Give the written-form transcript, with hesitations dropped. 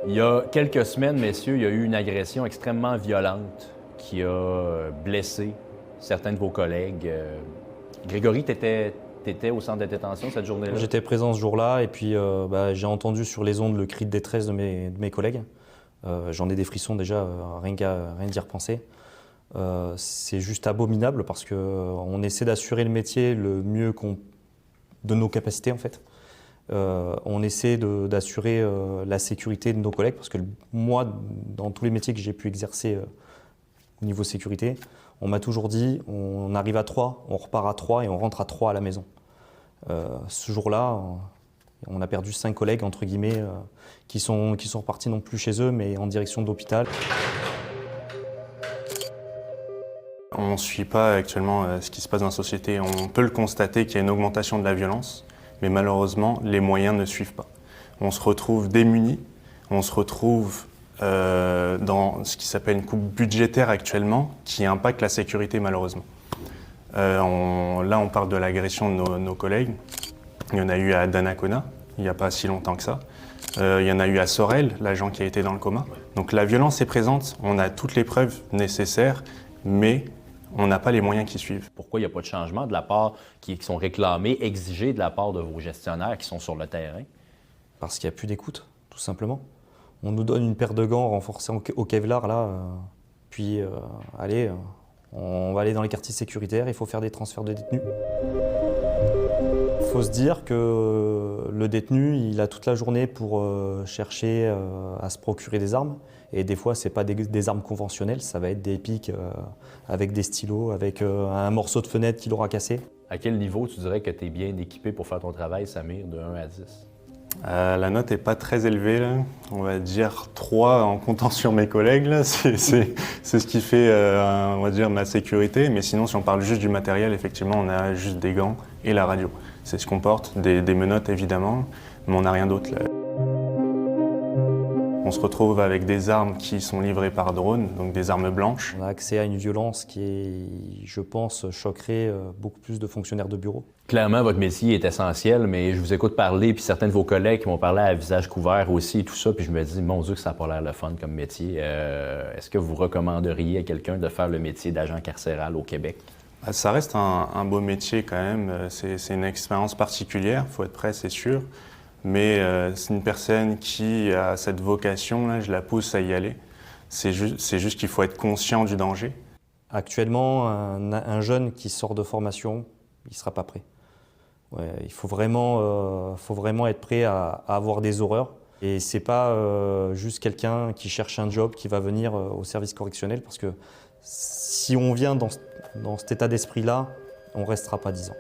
Il y a quelques semaines, messieurs, il y a eu une agression extrêmement violente qui a blessé certains de vos collègues. Grégory, tu étais au centre de détention cette journée-là? J'étais présent ce jour-là et puis j'ai entendu sur les ondes le cri de détresse de mes collègues. J'en ai des frissons déjà, rien d'y repenser. C'est juste abominable parce qu'on essaie d'assurer le métier le mieux de nos capacités en fait. On essaie d'assurer la sécurité de nos collègues parce que moi, dans tous les métiers que j'ai pu exercer au niveau sécurité, on m'a toujours dit on arrive à 3, on repart à 3 et on rentre à 3 à la maison. Ce jour-là, on a perdu 5 collègues entre guillemets qui sont repartis non plus chez eux mais en direction de l'hôpital. On ne suit pas actuellement ce qui se passe dans la société. On peut le constater qu'il y a une augmentation de la violence, mais malheureusement, les moyens ne suivent pas. On se retrouve démunis, on se retrouve dans ce qui s'appelle une coupe budgétaire actuellement qui impacte la sécurité malheureusement. Là, on parle de l'agression de nos collègues. Il y en a eu à Donnacona, il n'y a pas si longtemps que ça. Il y en a eu à Sorel, l'agent qui a été dans le coma. Donc la violence est présente, on a toutes les preuves nécessaires, mais on n'a pas les moyens qui suivent. Pourquoi il n'y a pas de changement de la part qui sont réclamés, exigés de la part de vos gestionnaires qui sont sur le terrain? Parce qu'il n'y a plus d'écoute, tout simplement. On nous donne une paire de gants renforcés au Kevlar, là, puis allez, on va aller dans les quartiers sécuritaires, il faut faire des transferts de détenus. Il faut se dire que le détenu, il a toute la journée pour chercher à se procurer des armes. Et des fois, ce n'est pas des armes conventionnelles, ça va être des pics avec des stylos, avec un morceau de fenêtre qu'il aura cassé. À quel niveau tu dirais que tu es bien équipé pour faire ton travail, Samir, de 1 à 10? La note n'est pas très élevée, là. On va dire 3 en comptant sur mes collègues. C'est ce qui fait on va dire, ma sécurité. Mais sinon, si on parle juste du matériel, effectivement, on a juste des gants et la radio. C'est ce qu'on porte, des menottes évidemment, mais on n'a rien d'autre. On se retrouve avec des armes qui sont livrées par drone, donc des armes blanches. On a accès à une violence qui, je pense, choquerait beaucoup plus de fonctionnaires de bureau. Clairement, votre métier est essentiel, mais je vous écoute parler, puis certains de vos collègues qui m'ont parlé à visage couvert aussi, et tout ça, puis je me dis, mon Dieu, que ça n'a pas l'air le fun comme métier. Est-ce que vous recommanderiez à quelqu'un de faire le métier d'agent carcéral au Québec? Ça reste un beau métier quand même. C'est une expérience particulière, il faut être prêt, c'est sûr. Mais c'est une personne qui a cette vocation, là, je la pousse à y aller. C'est juste qu'il faut être conscient du danger. Actuellement, un jeune qui sort de formation, il ne sera pas prêt. Ouais, il faut vraiment être prêt à avoir des horreurs. Et ce n'est pas juste quelqu'un qui cherche un job qui va venir au service correctionnel, parce que si on vient dans cet état d'esprit-là, on ne restera pas 10 ans.